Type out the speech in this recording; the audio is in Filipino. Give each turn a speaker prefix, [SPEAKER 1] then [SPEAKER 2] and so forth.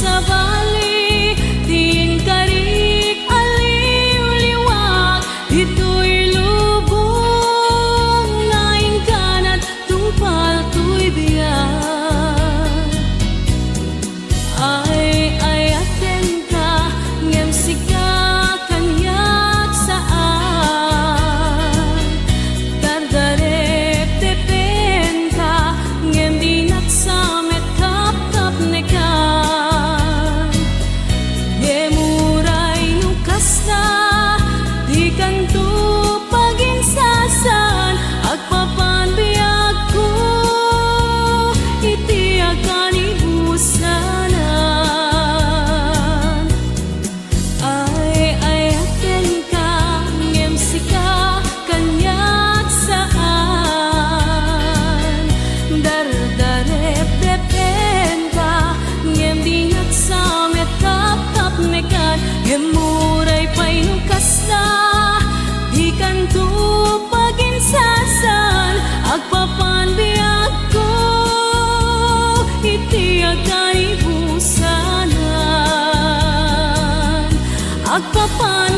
[SPEAKER 1] sa bali, tiin karik aliw liwag, dito'y lubong, ngayon kanat tungpal to'y biyak. Ay aten ka, ngem sika kanyak saan, dardarep tepen ka, ngem dinak samet kap kap nekan. Yemuray nukas na, di kanto paginsasan, agpapan biag ko, iti akan ibusanan. Ay aten ka, ngem sika kanyak saan, dardarep depen ka, ngem dinak samet kap kap nekan. Yemuray pa'y nukas na, di kanto paginsasan, agpapan biag ko, iti akan ibusanan. Agpapan